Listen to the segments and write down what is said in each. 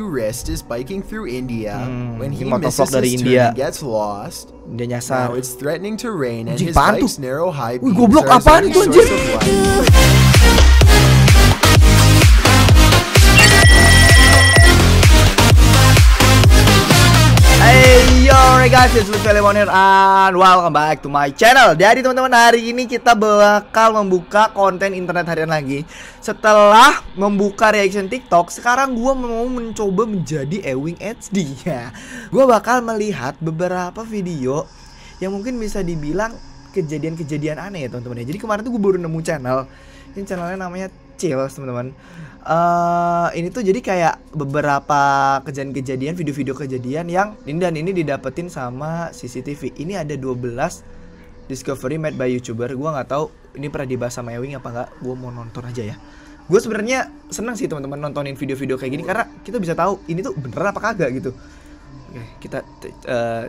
wrist is biking through India when he Ini misses motovlog dari his India. turn and gets lost. Dia nyasar. Now it's threatening to rain and Anjing, his apaan tuh? bike's narrow high Wih, beams goblok, are his apaan only itu, source anjir? of light. Hey yo guys, it's Luthfi Halimawan here and welcome back to my channel. Jadi teman-teman, hari ini kita bakal membuka konten internet harian lagi. Setelah membuka reaction TikTok, sekarang gua mau mencoba menjadi Ewing HD ya. Gua bakal melihat beberapa video yang mungkin bisa dibilang kejadian-kejadian aneh ya teman-teman ya. Jadi kemarin tuh gue baru nemu channel. Ini channelnya namanya Chill teman-teman. Ini tuh jadi kayak beberapa kejadian-kejadian, video-video kejadian yang ini didapetin sama CCTV. Ini ada 12 discovery made by YouTuber. Gua nggak tahu ini pernah dibahas sama Ewing apa nggak. Gua mau nonton aja ya. Gue sebenarnya senang sih teman-teman nontonin video-video kayak gini karena kita bisa tahu ini tuh bener apa kagak gitu. Oke, kita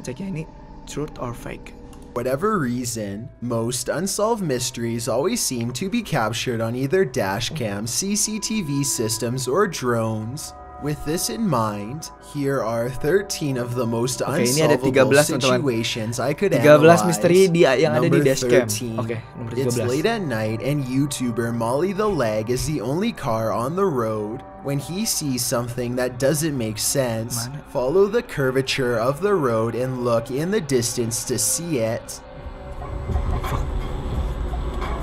cek ya, ini truth or fake. Whatever reason, most unsolved mysteries always seem to be captured on either dashcam, CCTV systems, or drones. With this in mind, here are 13 of the most unsolvable situations I could analyze. 13 misteri yang ada di dashcam. Oke, it's late at night and YouTuber Molly the Leg is the only car on the road. When he sees something that doesn't make sense, follow the curvature of the road and look in the distance to see it.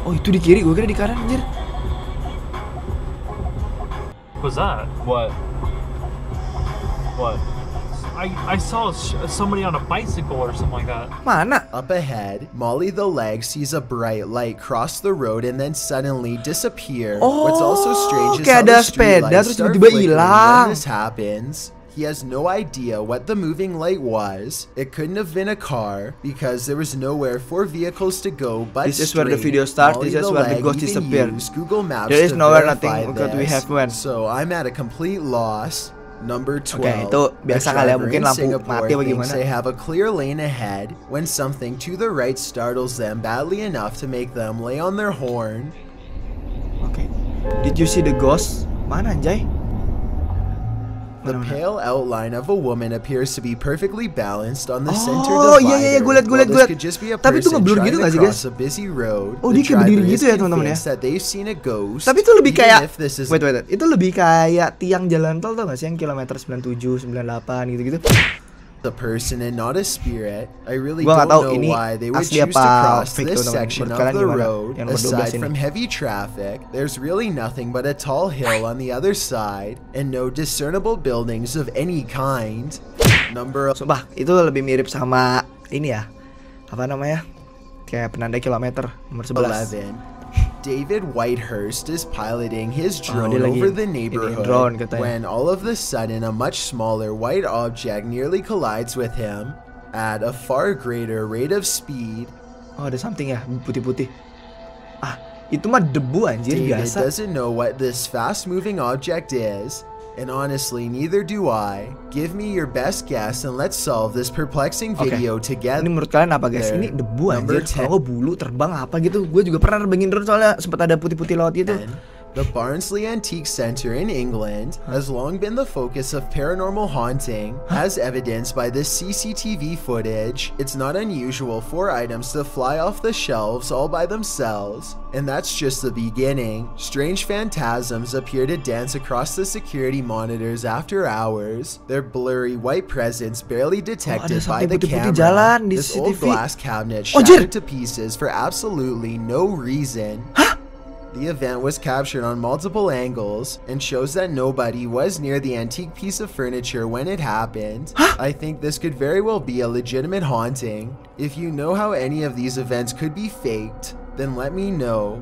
Oh, itu di kiri, gue kira di kanan anjir. What's that? What? I saw somebody on a bicycle or something like that. Mana? Up ahead, Molly the Leg sees a bright light cross the road and then suddenly disappear. Oh, what's also strange is kayak how ada the street sepeda lights terus start tiba-tiba flickering hilang. when this happens. He has no idea what the moving light was. It couldn't have been a car because there was nowhere for vehicles to go but This is where the video starts. This is where the ghost disappears. Google Maps There is to nowhere verify nothing that we this. have went. So I'm at a complete loss. Number 12. Oke, itu biasa kali ya, mungkin lampu mati apa gimana. They have a clear lane ahead when something to the right startles them badly enough to make them lay on their horn. Oke. Did you see the ghost? Mana anjay? The pale outline of a woman appears to be perfectly balanced on the center Oh divider. iya, gue liat. Tapi itu ngeblur gitu gak sih guys? Oh, dia kayak berdiri gitu ya teman-teman ya. Tapi itu lebih kayak wait, itu lebih kayak tiang jalan tol tau gak sih yang kilometer 97, 98 gitu-gitu. The person and not a spirit. I really Gua don't know tahu ini why they would asli choose to apa cross fake this tuh, section of menurut kalian the gimana? road. Yang nomor 12 Aside ini. from heavy traffic, there's really nothing but a tall hill on the other side and no discernible buildings of any kind. Sumpah, itu lebih mirip sama ini ya. Apa namanya? Kayak penanda kilometer nomor 11. 11. David Whitehurst is piloting his drone dia lagi over the neighborhood drone, katanya. when all of a sudden a much smaller white object nearly collides with him at a far greater rate of speed. Oh, ada something ya, putih-putih. Ah, itu mah debu anjir David biasa. doesn't know what this fast-moving object is, and honestly, neither do I. Give me your best guess and let's solve this perplexing video together. Ini menurut kalian apa guys? Ini debu anjir. Kalau bulu terbang apa gitu. Gue juga pernah nerbangin drone soalnya sempat ada putih-putih lewat gitu. The Barnsley Antique Centre in England has long been the focus of paranormal haunting, as evidenced by this CCTV footage. It's not unusual for items to fly off the shelves all by themselves, and that's just the beginning. Strange phantasms appear to dance across the security monitors after hours, their blurry white presence barely detected by the camera. This old glass cabinet shattered to pieces for absolutely no reason. The event was captured on multiple angles and shows that nobody was near the antique piece of furniture when it happened. I think this could very well be a legitimate haunting. If you know how any of these events could be faked, then let me know.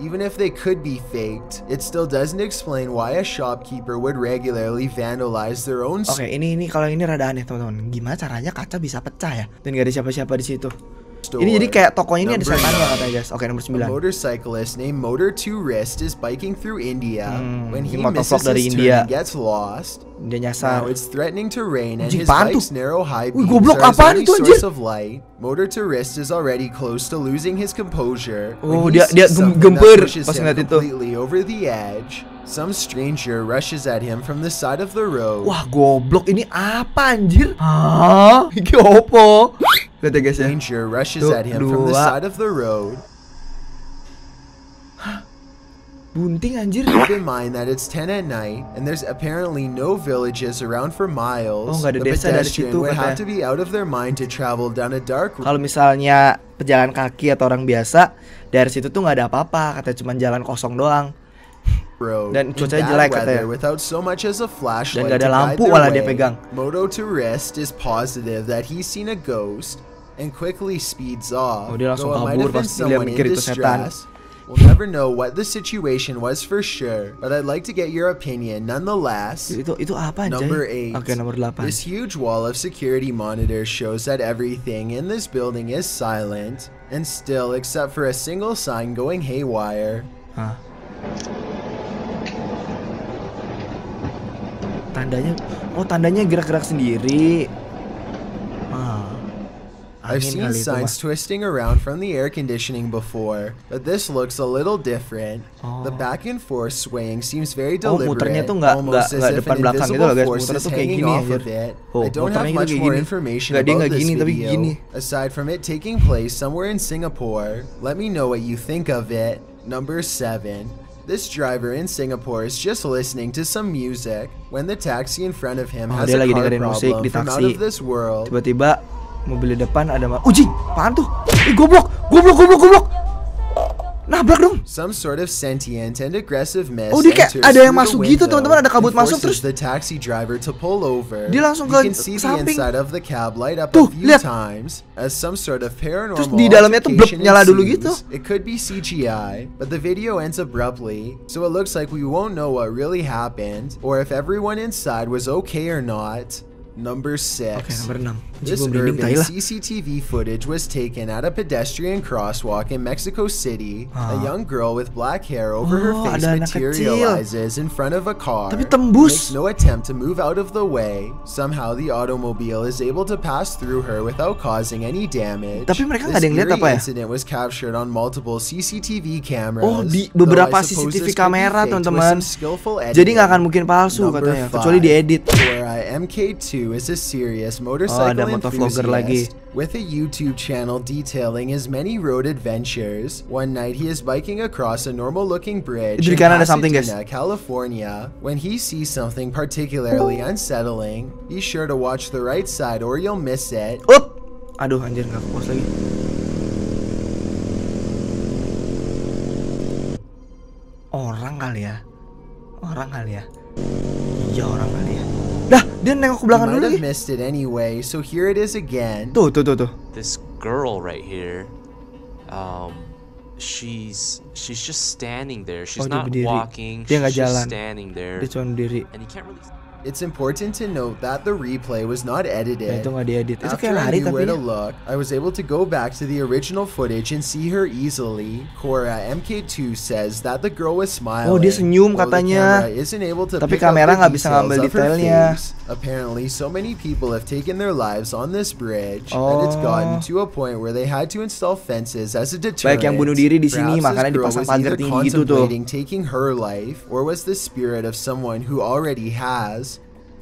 Even if they could be faked, it still doesn't explain why a shopkeeper would regularly vandalize their own. Oke, ini kalau ini rada aneh teman-teman. Gimana caranya kaca bisa pecah ya? Dan gak ada siapa-siapa di situ. Ini jadi kayak tokonya ini ada setannya katanya guys. Oke, nomor 9. A motorcyclist named Motor to Wrist is biking through India when he motovlog misses dari his India. turn and gets lost. Dia nyasar. Now it's threatening to rain and Anjing, his apaan tuh? bike's narrow high Wih, beams goblok, are his apaan only itu, anjir? source of light. Motor to Wrist is already close to losing his composure. Oh, when he dia sees something gemper that pushes pas him ngeliat itu. completely over the edge. Some stranger rushes at him from the side of the road. Wah, goblok, ini apa anjir? Hah? Ini opo? Lihat ya guys ya. Stranger rushes at him from the side of the road. Bunting anjir. Keep in mind that it's 10 at night and there's apparently no villages around for miles. Oh, nggak ada The desa dari pedestrian situ would have katanya. to be out of their mind to travel down a dark Kalau misalnya pejalan kaki atau orang biasa, dari situ tuh nggak ada apa-apa, katanya cuma jalan kosong doang. road Dan in cuacanya bad jelek weather katanya. without so much as a flashlight nggak ada to guide lampu their malah dia way. pegang. Moto to Wrist is positive that he's seen a ghost and quickly speeds off. Oh, dia langsung Though it might kabur have been pas dia someone mikir in itu setan. distress. We'll never know what the situation was for sure, but I'd like to get your opinion nonetheless. Itu apa anjay? Number 8. Oke, nomor 8. This huge wall of security monitors shows that everything in this building is silent and still except for a single sign going haywire. Hah. Tandanya gerak-gerak sendiri. I've Angin seen kali itu signs mah. twisting around from the air conditioning before, but this looks a little different. The back and forth swaying seems very muternya deliberate, tuh nggak almost as if depan an belakang gitu invisible loh guys. force Muternya is tuh kayak hanging gini off anjir. of it. Oh, I don't have muternya much kayak more gini. information Nggak, dia about nggak this gini, tapi video, gini. aside from it taking place somewhere in Singapore. Let me know what you think of it. Number 7. This driver in Singapore is just listening to some music when the taxi in front of him has dia a lagi car dengerin musik problem di from out taksi. of this world. Tiba-tiba mobil di depan ada Uji, apaan tuh? Goblok. Nabrak dong. Some sort of sentient and aggressive mist Oh, dia kayak enters ada yang through masuk the gitu, window teman-teman, ada kabut and masuk, forces terus the taxi driver to pull over. dia langsung You ke can see samping. the inside of the cab light up Tuh, a few lihat. times as some sort of paranormal Terus di dalamnya tuh blep, altercation nyala dulu ensues. gitu. It could be CGI, but the video ends abruptly, so it looks like we won't know what really happened or if everyone inside was okay or not. Number 6. Oke, nomor 6. This urban CCTV footage was taken at a pedestrian crosswalk in Mexico City. A young girl with black hair over her face ada anak materializes in front of a car. Tapi tembus. Makes no attempt to move out of the way. Somehow the automobile is able to pass through her without causing any damage. Tapi mereka This nggak ada yang lihat eerie apa ya? incident was captured on multiple CCTV cameras. Oh, di though beberapa I suppose CCTV this could be kamera, faked with teman-teman. some skillful Jadi nggak akan editing. mungkin palsu Number katanya, 5. kecuali diedit. MK2 is a serious motorcycle ada motovlogger lagi. enthusiast with a YouTube channel detailing his many road adventures. One night he is biking across a normal-looking bridge Itu di in kanan ada something, guys. Pasadena, California. When he sees something particularly unsettling, be sure to watch the right side or you'll miss it. Aduh anjir, nggak fokus lagi. Orang kali ya. Iya, orang kali ya. Dah, dia nengok ke You belakang might dulu have lagi. missed it anyway, so here it is again. Tuh. This girl right here, she's just standing there. She's Oh, dia not berdiri. walking. Dia nggak She's just jalan. standing there, Dia cuma berdiri. and you can't really. It's important to note that the replay was not edited. Ya, itu nggak diedit. Itu After kayak I lari knew tapi where ya. to look, I was able to go back to the original footage and see her easily. Cora MK2 says that the girl was smiling. Oh, dia senyum though the katanya. camera isn't able to Tapi pick up kamera the nggak bisa details ngambil of her detailnya. face. Apparently, so many people have taken their lives on this bridge, and Oh. it's gotten to a point where they had to install fences as a deterrent. Baik yang bunuh diri di sini, Perhaps this makanya girl dipasang was pagar either tinggi gitu tuh. contemplating taking her life, or was the spirit of someone who already has.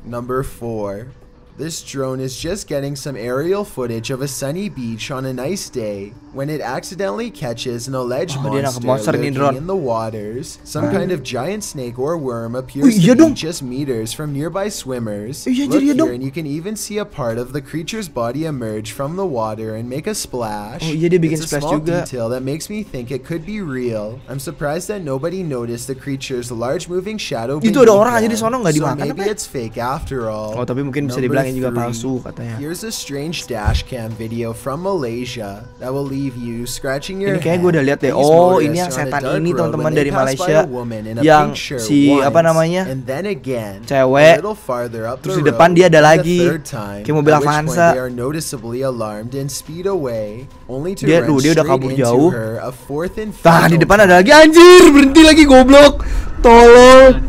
Number 4. This drone is just getting some aerial footage of a sunny beach on a nice day when it accidentally catches an alleged Oh, dia nangkep monster monster nih, lurking drone. in the waters. Some kind of giant snake or worm appears iya to dong. be just meters from nearby swimmers. Iya, Look iya here dong. and you can even see a part of the creature's body emerge from the water and make a splash. Oh, iya, dia bikin It's a splash small juga. detail that makes me think it could be real. I'm surprised that nobody noticed the creature's large moving shadow Itu beneath ada orang aja them. di sono, nggak So dimakan maybe apa ya? it's fake after all. Oh, tapi mungkin bisa Number dibilang barangnya juga 3. palsu katanya. Here's a strange dashcam video from Malaysia that will leave you scratching your Ini kayak head. gue udah lihat deh. These Oh, ini motorists yang are on a setan dark ini road teman-teman when they dari pass by Malaysia a woman in a yang pink shirt si apa once, namanya and then again, cewek. a little farther up Terus the di depan road, dia ada and the lagi. third time, Kayak mobil at which point Avanza. they are noticeably alarmed and speed away, only to Dia run udah straight kabur into jauh. her a fourth and Tah, di final depan time. ada lagi, anjir, berhenti lagi goblok. Tolol.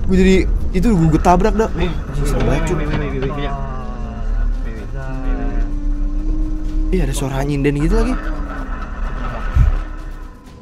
Gue jadi itu gue tabrak dah. Bacuk. Iya, ada suara nyinden gitu lagi.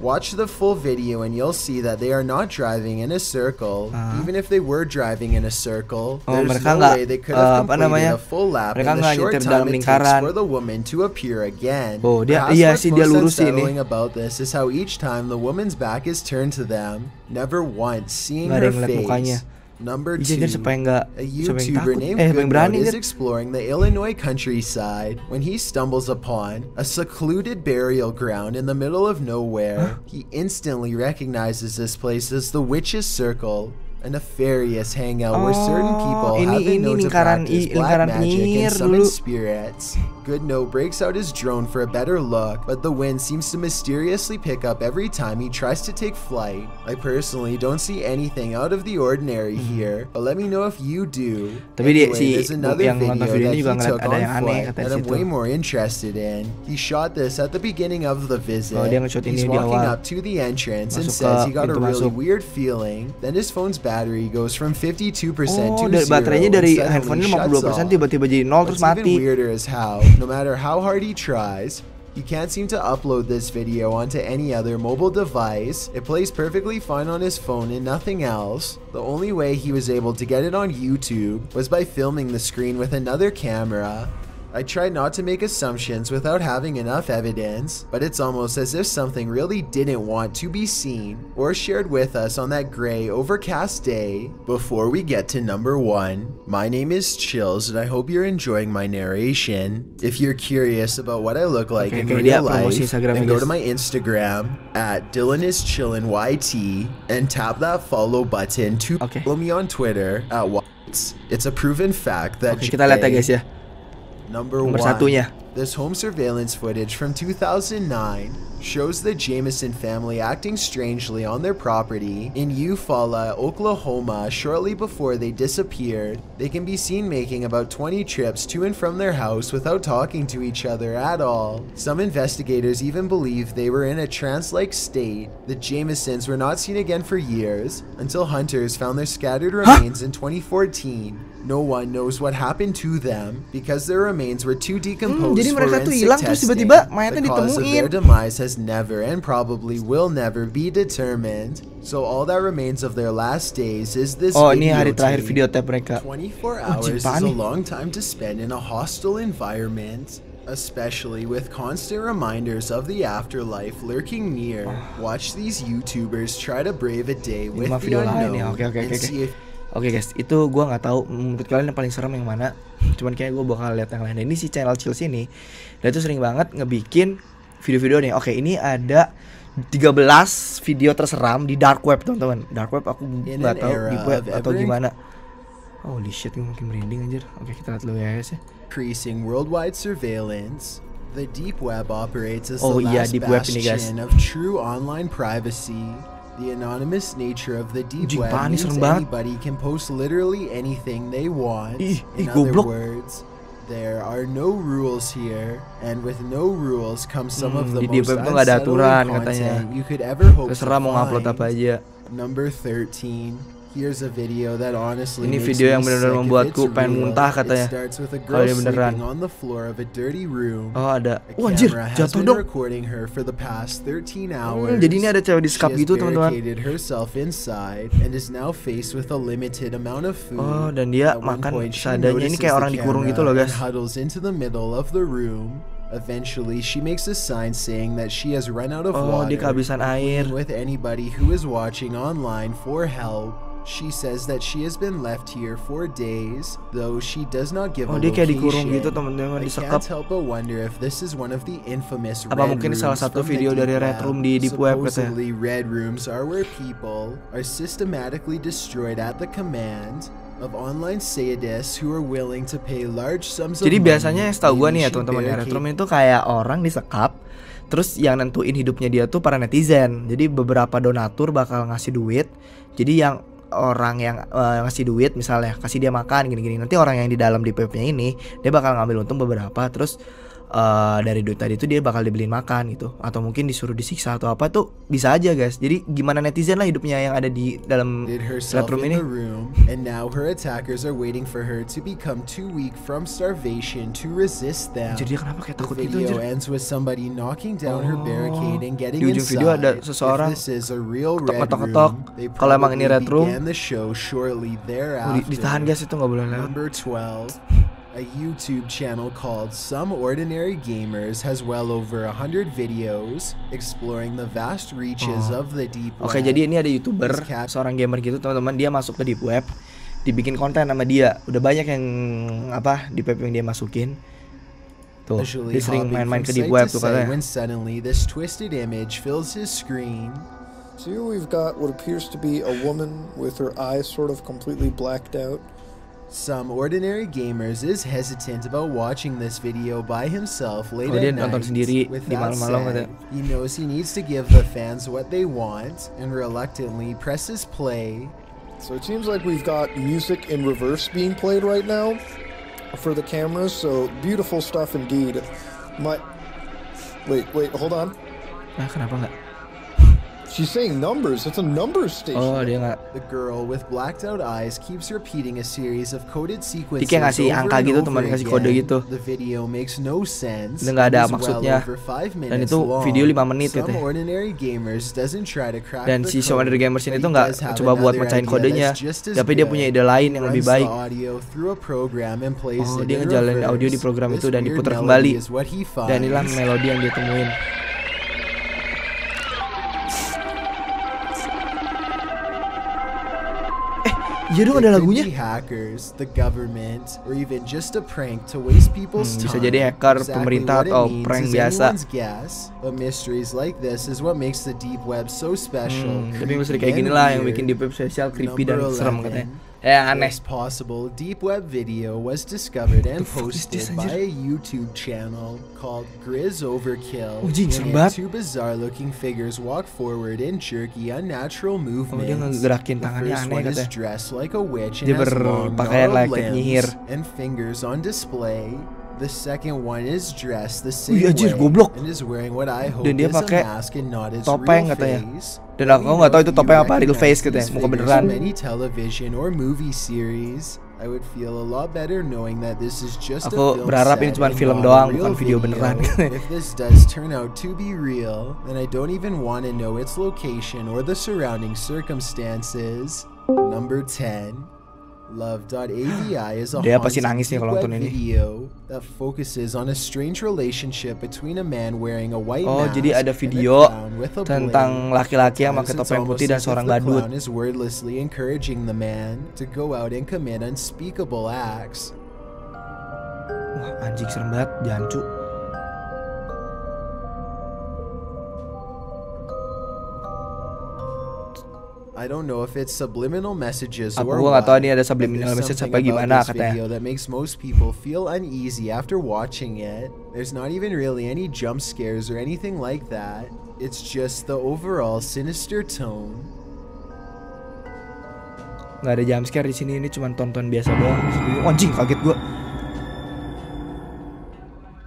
Watch the full video and you'll see that they are not driving in a circle. Even if they were driving in a circle, there's mereka no nggak, way they could have apa completed namanya, a full lap mereka in the nggak short nyetir time dalam it takes lingkaran. for the woman to appear again. Oh, dia Perhaps iya what's sih, dia most lurus sih ini. unsettling about this is how each time the woman's back is turned to them, never once seeing Nggak ada her yang ngeliat mukanya. face. Number Iya, 2, supaya nggak, a supaya yang YouTuber takut, named yang Goodnote berani is kan. exploring the Illinois countryside when he stumbles upon a secluded burial ground in the middle of nowhere. He instantly recognizes this place as the Witch's Circle, a nefarious hangout where certain people have been known to practice black magic and summon spirits. Goodnote breaks out his drone for a better look, but the wind seems to mysteriously pick up every time he tries to take flight. I personally don't see anything out of the ordinary here, but let me know if you do. Tapi dia There's another yang nonton video video that ini he juga ngeliat took ada on yang aneh foot katanya that I'm situ. way more interested in. He shot this at the beginning of the visit. Oh, dia nge-shot He's ini di walking awal. up to the entrance and Masuk says ke he got a pintu really masuk. weird feeling. Then his phone's battery goes from 52% Oh, to dari 0 baterainya and dari suddenly handphonenya shuts 52% off. tiba-tiba jadi 0 terus What's even mati. weirder is how, no matter how hard he tries, he can't seem to upload this video onto any other mobile device. It plays perfectly fine on his phone and nothing else. The only way he was able to get it on YouTube was by filming the screen with another camera. I tried not to make assumptions without having enough evidence, but it's almost as if something really didn't want to be seen or shared with us on that gray, overcast day. Before we get to number 1, my name is Chills and I hope you're enjoying my narration. If you're curious about what I look like in real life, then go to my Instagram at DylanIsChillinYT and tap that follow button to follow me on Twitter at Watts. It's a proven fact that Kita lihat ya guys ya. Number 1. This home surveillance footage from 2009 shows the Jameson family acting strangely on their property in Eufaula, Oklahoma shortly before they disappeared. They can be seen making about 20 trips to and from their house without talking to each other at all. Some investigators even believe they were in a trance-like state. The Jamesons were not seen again for years until hunters found their scattered remains in 2014. No one knows what happened to them because their remains were too decomposed Jadi for mereka tuh forensic hilang terus testing. tiba-tiba mayatnya The cause of their ditemuin. demise has never and probably will never be determined. So all that remains of their last days is this Oh, ini hari terakhir videotape. videotape mereka. 24 hours is a long time to spend in a hostile environment, especially with constant reminders of the afterlife lurking near. Watch these YouTubers try to brave a day with the video lain ya. unknown and see if Oke guys, itu gua nggak tahu menurut kalian yang paling serem yang mana. Cuman kayak gua bakal lihat yang lain. Dan ini si channel Chill sini, dia tuh sering banget ngebikin video-video nih. Oke, ini ada 13 video terseram di dark web teman-teman. Dark web aku nggak tahu di web atau gimana. Holy shit, gue makin merinding anjir. Oke, kita lihat dulu ya guys ya. Increasing worldwide surveillance, the deep web operates as the iya, last deep web ini, guys. bastion of true online privacy. The anonymous nature of the deep web means anybody can post literally anything they want. In other words, there are no rules here, and with no rules comes some of the most unsettling content you could ever hope to find. Number 13. Here's a video that honestly ini video yang benar-benar membuatku pengen muntah katanya. Kalau dia beneran. Oh ada. Anjir, jatuh dong. Jadi ini ada cewek di skap gitu teman-teman. Oh, dan dia makan seadanya. Ini kayak orang dikurung gitu loh guys. Eventually, she makes a sign saying that she has run out of water. Dia kehabisan air. With anybody who is watching online for help. She says that she has been left here for days, though she does not give a dia kayak location. dikurung gitu teman-teman, disekap. I can't help but wonder if this is one of the infamous Apa mungkin salah satu video dari Red Room di Deep Web katanya. Supposedly, red rooms are where people are systematically destroyed at the command of online sadists who are willing to pay large sums of Jadi money. biasanya yang setahu gue nih ya teman-teman ya, Retro itu kayak orang disekap, terus yang nentuin hidupnya dia tuh para netizen. Jadi beberapa donatur bakal ngasih duit. Jadi yang orang yang ngasih duit misalnya kasih dia makan gini-gini, nanti orang yang di dalam di webnya ini dia bakal ngambil untung beberapa, terus dari duit tadi itu dia bakal dibeliin makan gitu, atau mungkin disuruh disiksa atau apa tuh bisa aja guys. Jadi gimana netizen lah hidupnya yang ada di dalam platform ini. And now her attackers are waiting for her to become too weak from starvation to resist them. Jadi kenapa kayak takut The gitu video anjir? ends with somebody knocking down her barricade and getting Di ujung video ada inside. seseorang If this is a real red ketok-ketok. room, they Kalau emang ini probably red room, began the show shortly thereafter. Ditahan guys, itu nggak boleh lewat. Number 12. A YouTube channel called Some Ordinary Gamers has well over 100 videos exploring the vast reaches of the deep web. Oke, jadi ini ada YouTuber, seorang gamer gitu teman-teman, dia masuk ke deep web, dibikin konten sama dia. Udah banyak yang apa deep web yang dia masukin. Tuh, dia sering main-main ke deep web tuh katanya. When suddenly this twisted image fills his screen. So here we've got what appears to be a woman with her eyes sort of completely blacked out. Some Ordinary Gamers is hesitant about watching this video by himself late dia at nonton night. sendiri With di that malam-malam said, katanya. he knows he needs to give the fans what they want and reluctantly presses play. So it seems like we've got music in reverse being played right now for the cameras, so beautiful stuff indeed. Wait, hold on. Kenapa nggak? She's saying numbers. It's a numbers station. Oh, dia nggak. The girl with blacked out eyes keeps repeating a series of coded sequences Dia kayak ngasih over angka and gitu, over teman, ngasih kode again. gitu. The video makes no sense. Dan nggak ada It is maksudnya. well over 5 Dan minutes itu long. video 5 menit Some katanya. Ordinary Gamers doesn't try to crack Dan the si code, Some Ordinary Gamers ini but tuh he nggak does have coba buat another mecahin idea kodenya, that's just as tapi dia good. punya ide lain yang He lebih runs baik. the audio through a program and plays Oh, it dia in ngejalanin reverse. audio di program itu This dan weird diputar melody kembali. is what he Dan inilah finds. melodi yang dia temuin. Iya dong, ada It could lagunya. be hackers, the government, or even just a prank to waste people's time. Bisa jadi hacker, pemerintah, what it atau means prank is biasa. anyone's guess, but mysteries like this is what makes the deep web so special. Tapi misteri creepy kayak gini and lah yang weird. bikin deep web spesial, creepy dan Number serem 11. katanya. Aneh. This possible deep web video was discovered and fuck is this, posted by anjir? a YouTube channel called Grizz Overkill. Anjing, In serem it, banget. two bizarre-looking figures walk forward in jerky, unnatural movements. dia ngegerakin The tangannya first aneh one is katanya. dressed like a witch and Dia has long, berpakaian gnarled like limbs penyihir. and fingers on display. The second one is dressed the Wih, same anjir, way goblok. and is wearing what I hope Dan dia is a pakai mask and not his topeng real katanya. face. Dan Let aku me nggak tahu know itu if you topeng apa, real recognize face katanya, these muka figures beneran. from any television or movie series. I would feel a lot better knowing that this is just a Aku film berharap set ini cuma and film not a doang, real bukan video beneran. If this does turn out to be real, then I don't even want to know its location or the surrounding circumstances. Number 10. Love.avi is a Dia pasti haunting nangis nih deep kalau web nonton ini. video that focuses on a strange relationship between a man wearing a white Oh, mask jadi ada and a video clown with a tentang blade. laki-laki yang Sometimes pakai it's topeng almost putih dan as if seorang the badut. clown is wordlessly encouraging the man to go out and commit unspeakable acts. Wah, anjing serem banget, jancu. I don't know if it's subliminal messages Aku or nggak tahu what, ini ada but subliminal there's message something apa gimana about this katanya. video that makes most people feel uneasy after watching it. There's not even really any jump scares or anything like that. It's just the overall sinister tone. Nggak ada jumpscare di sini, ini cuma tonton biasa doang. Oh, anjing, kaget gua.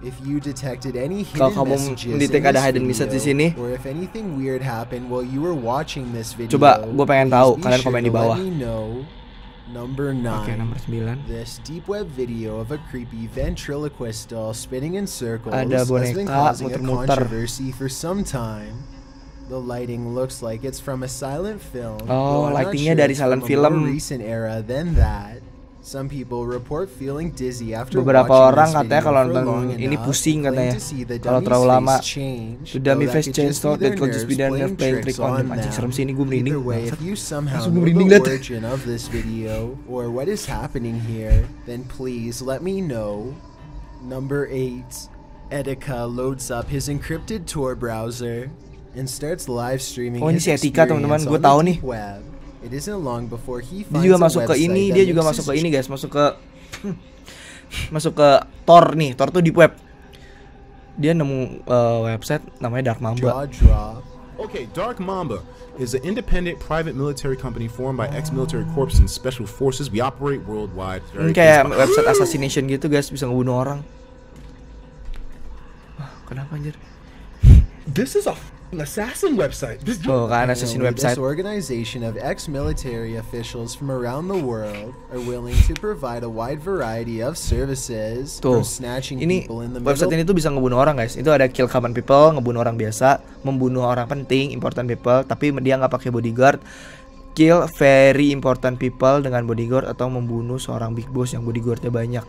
If you detected any Kalau hidden kamu messages in mendetek ada this hidden message di video, sini, or if anything weird happened while you were watching this video, coba gua pengen tahu, please be kalian sure komen di to let bawah. me know. Number 9. Oke, nomor 9. This deep web video of a creepy ventriloquist doll spinning in circles Ada has been boneka causing a muter-muter. controversy for some time. The lighting looks like it's from a silent film. Oh, though I'm not lightingnya sure dari it's from silent a film. more recent era than that. Some people report feeling dizzy after Beberapa watching orang this katanya video kalau for nonton long ini enough, pusing claim katanya. to see the Kalau dummy's terlalu lama. face change, The dummy though that face could change just thought be that their could just be nerves their playing trick on them. Anjing serem sih ini, gue merinding. Either way, Bangsat. if you somehow Langsung know merinding the liat. origin of this video or what is happening here, then please let me know. Number 8. Etika loads up his encrypted Tor browser and starts live streaming Oh, ini his si Etika, teman-teman. experience Gue on the tahu nih. deep web. It isn't long before he Dia finds juga a masuk ke website ini, that dia juga makes masuk ke his ini guys, masuk ke Tor nih. Tor tuh deep web. Dia nemu website namanya Dark Mamba. jaw. Okay, Dark Mamba is an independent private military company formed by ex-military corps and special forces. We operate worldwide. Ini kayak website assassination gitu guys, bisa ngebunuh orang. Kenapa anjir? This is a assassin website. Oh kan, assassin This website. organization of ex-military officials from around the world are willing to provide a wide variety of services Tuh, from snatching ini people in the website middle. ini tuh bisa ngebunuh orang guys. Itu ada kill common people, ngebunuh orang biasa, membunuh orang penting, important people, tapi dia nggak pakai bodyguard. Kill very important people dengan bodyguard, atau membunuh seorang big boss yang bodyguardnya banyak.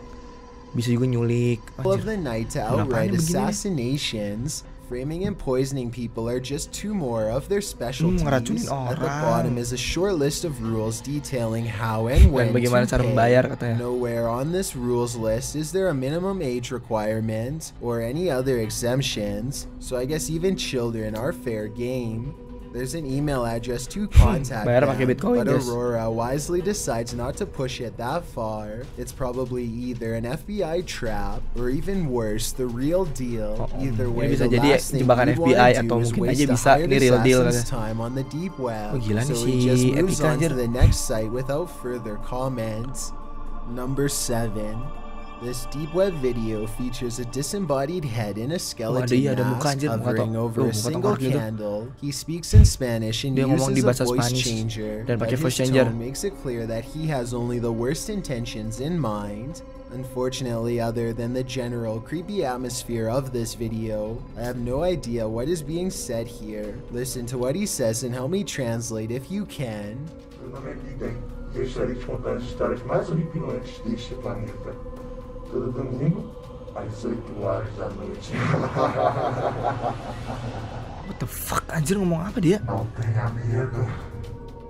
Bisa juga nyulik. Of the night to Kenapa outright ini begini? assassinations. Framing and poisoning people are just two more of their specialties. ngeracunin At the orang. bottom is a short list of rules detailing how and when bagaimana to cara pay. membayar katanya. Nowhere on this rules list is there a minimum age requirement or any other exemptions, so I guess even children are fair game. There's an email address to contact Bayar them, pakai Bitcoin, but guys. Aurora wisely decides not to push it that far. It's probably either an FBI trap or even worse, the real deal. Either way, Ini bisa the jadi last thing jebakan we FBI wanna atau do is mungkin waste aja a bisa hired ini real deal assassin's katanya. time on the deep web. Oh, gila nih So si he just moves Epic on anjir. to the next site without further comments. Number 7. This deep web video features a disembodied head in a skeleton iya, ada mask muka anjir, muka hovering tok- over a muka single tengkorak gitu. candle. He speaks in Spanish and Dia ngomong di uses a bahasa voice Spanish changer, dan but pakai voice his changer. tone makes it clear that he has only the worst intentions in mind. Unfortunately, other than the general creepy atmosphere of this video, I have no idea what is being said here. Listen to what he says and help me translate if you can. Meu nome é Guida, deixarei de contar as histórias mais horripilantes deste planeta. Todo domingo, às 8 horas da noite. What the fuck anjir, ngomong apa dia? Não tenha medo.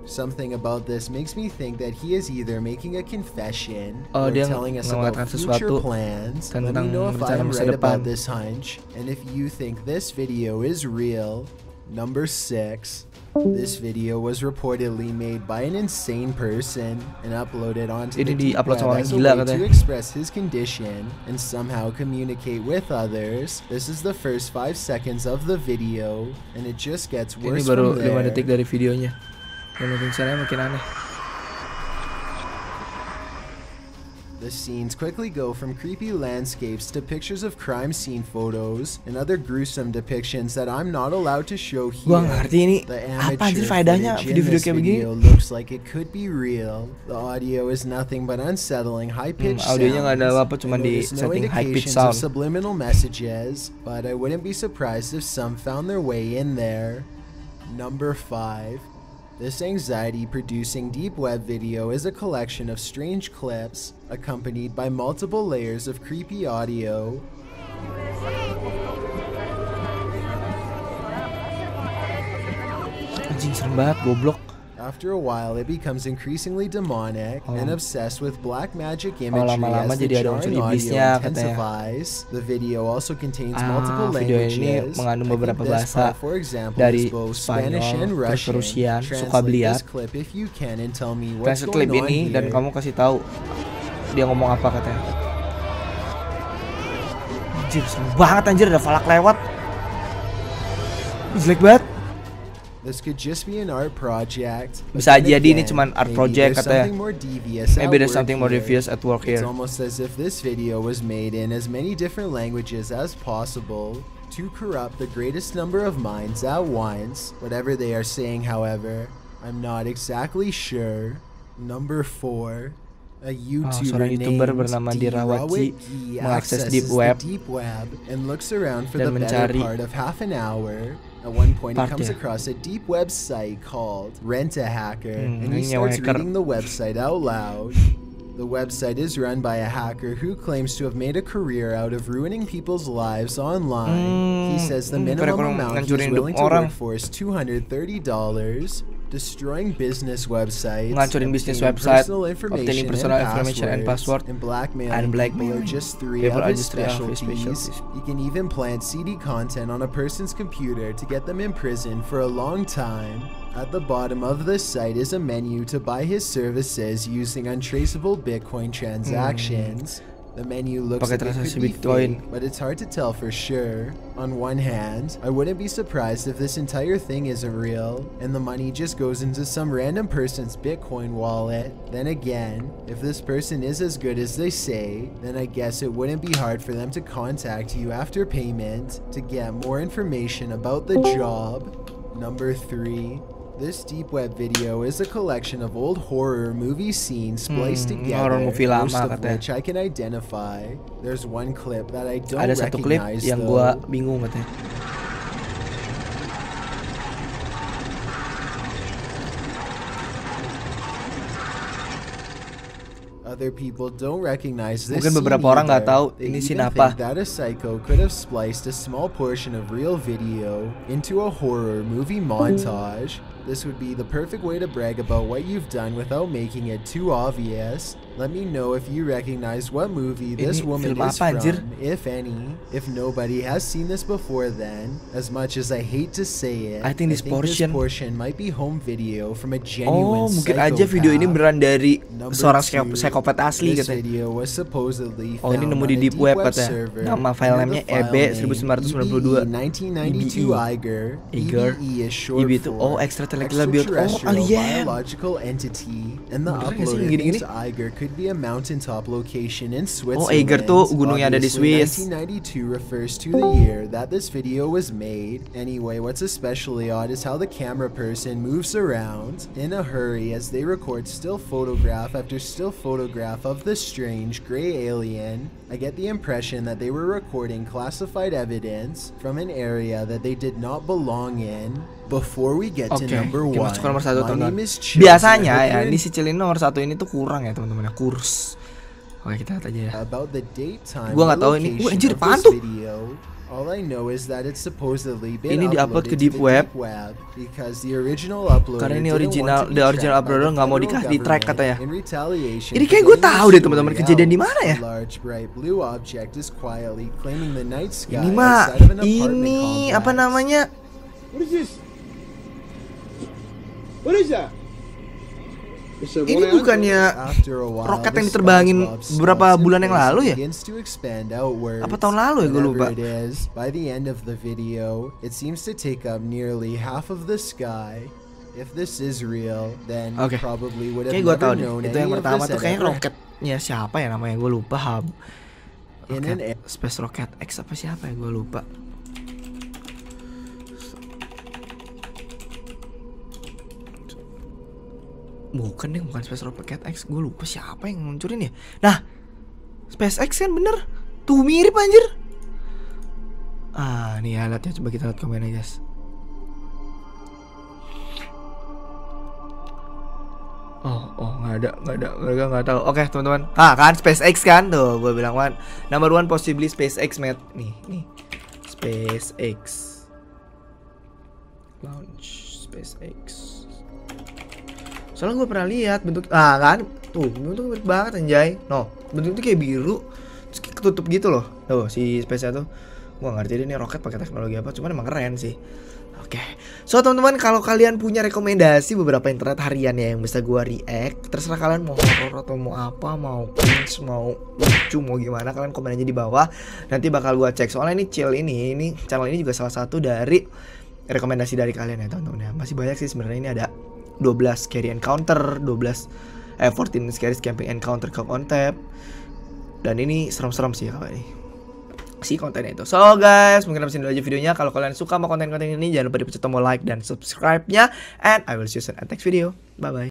Something about this makes me think that he is either making a confession or Dia telling us about mengatakan future sesuatu plans. Let me tentang know if rencana I'm masa right depan. about this hunch, and if you think this video is real. Number 6. This video was reportedly made by an insane person and uploaded onto the Ini deep di-upload web sama orang as a gila way katanya. to express his condition and somehow communicate with others. This is the first 5 seconds of the video, and it just gets Ini worse baru from 5 there. detik dari videonya. Yang mungkin caranya makin aneh. The scenes quickly go from creepy landscapes to pictures of crime scene photos and other gruesome depictions that I'm not allowed to show here. Gua ngerti ini The apa anjir amateur faedahnya footage in video-video this kayak begini. video looks like it could be real. The audio is nothing but unsettling high-pitched audionya nggak ada sounds. apa-apa, cuma I di notice no setting high-pitched indications of sound. subliminal messages, but I wouldn't be surprised if some found their way in there. Number 5. This anxiety-producing deep web video is a collection of strange clips, accompanied by multiple layers of creepy audio. Anjing serem banget, goblok. After a while, it becomes increasingly demonic and obsessed with black magic imagery lama-lama as the jadi ada unsur jarring audio iblisnya katanya. intensifies. The video also contains multiple Video ini languages. mengandung I think beberapa this bahasa part, for example, dari is both Spanish and Spanyol, terus Russian. Rusian, suka Translate beliat. this clip if you can and tell me what's Translate going clip on ini dan here. kamu kasih tahu dia ngomong apa katanya. Anjir, serem banget anjir, ada falak lewat. Jelek banget. This could just be an art project. but Bisa then jadi ini again, cuman art maybe project there's katanya. something more devious at Maybe there's work something more here. devious at work It's here. almost as if this video was made in as many different languages as possible to corrupt the greatest number of minds at once. Whatever they are saying, however, I'm not exactly sure. Number 4. A YouTuber seorang YouTuber named bernama Dirawatji Dirawatji mengakses accesses deep the web deep web and looks around for dan the better mencari part of half an hour. At one point, he comes partnya. across a deep website called Rent-A-Hacker, and he ini nyawa starts hacker. reading the website out loud. The website is run by a hacker who claims to have made a career out of ruining people's lives online. He says the minimum amount he's ngancurin willing hidup to orang. work for is $230. Destroying business websites, Ngancurin bisnis obtaining website, personal obtaining information personal and information and passwords, password, and blackmailing and people blackmailing are just three people of are his just three of his specialties. specialties. You can even plant CD content on a person's computer to get them in prison for a long time. At the bottom of this site is a menu to buy his services using untraceable Bitcoin transactions. The menu looks like it could be fake, but it's hard to tell for sure. On one hand, I wouldn't be surprised if this entire thing isn't real, and the money just goes into some random person's Bitcoin wallet. Then again, if this person is as good as they say, then I guess it wouldn't be hard for them to contact you after payment to get more information about the job. Number 3. This deep web video is a collection of old horror movie scenes spliced together, most of which I can identify. There's one clip that I don't recognize yang gua bingung katanya. Other people don't recognize this. Mungkin beberapa orang nggak tahu ini scene apa. That a psycho could have spliced a small portion of real video into a horror movie montage. This would be the perfect way to brag about what you've done without making it too obvious. Let me know if you recognize what movie this woman is from, if any. If nobody has seen this before, then, as much as I hate to say it, I think this portion might be home video from a genuine mungkin aja video ini beneran dari seorang psikopat asli katanya. Oh, ini nemu di deep web katanya. Nama filenya EB1992. Eiger. EB itu extraterrestrial build. Oh, alien. And the uploaded Eiger could be a mountaintop location in Switzerland. Oh, Eiger tuh gunungnya ada di Swiss. 1992 refers to the year that this video was made. Anyway, what's especially odd is how the camera person moves around in a hurry as they record still photograph after still photograph of the strange gray alien. I get the impression that they were recording classified evidence from an area that they did not belong in. Before we get to number 1, my name is Chil. Biasanya ya, ini si Chil nomor 1 ini tuh kurang ya teman-teman ya, kurs. Oke, kita lihat aja ya. About the date, time, gua nggak tahu ini. Anjir, apaan tuh? All I know is that it's supposedly been ini diupload ke deep web because the original uploader karena ini the original uploader nggak mau di track katanya. Ini kayak gue tahu deh teman-teman kejadian di mana ya. Ini mah ini apa namanya? What is that? Ini bukannya roket yang diterbangin beberapa bulan yang lalu ya? Apa tahun lalu ya, gue lupa. By the end of the video, it seems to take up nearly half of the sky. If this is real, then probably would have never known itu yang pertama tuh kayaknya roketnya siapa ya namanya, gue lupa. Space Rocket X apa siapa ya, gue lupa. Bukan Space Rocket X, gue lupa siapa yang ngeluncurin ya. Nah, SpaceX kan bener, tuh mirip anjir. Nih ya, lihat ya, coba kita lihat komennya guys. nggak tahu. Oke teman-teman, kan SpaceX kan tuh, gue bilang kan number 1 possibly SpaceX mate. Nih SpaceX launch SpaceX. Soalnya gue pernah lihat bentuk kan tuh bentuk mirip banget anjay. Bentuknya kayak biru terus kayak ketutup gitu loh. Tuh si space-nya tuh. Gue ngerti ini roket pakai teknologi apa, cuman emang keren sih. Oke. So teman-teman, kalau kalian punya rekomendasi beberapa internet harian ya yang bisa gue react, terserah kalian mau horror atau mau apa, mau cringe, mau lucu, mau gimana, kalian komen aja di bawah. Nanti bakal gue cek. Soalnya ini Chill ini channel ini juga salah satu dari rekomendasi dari kalian ya teman-teman ya. Masih banyak sih sebenarnya, ini ada 12 scary encounter, 14 scary camping encounter ke kontep. Dan ini serem-serem sih kalau ini si kontennya itu. So guys, mungkin sampai sini dulu aja videonya. Kalau kalian suka sama konten-konten ini, jangan lupa dipencet tombol like dan subscribe-nya. And I will see you soon at next video. Bye bye.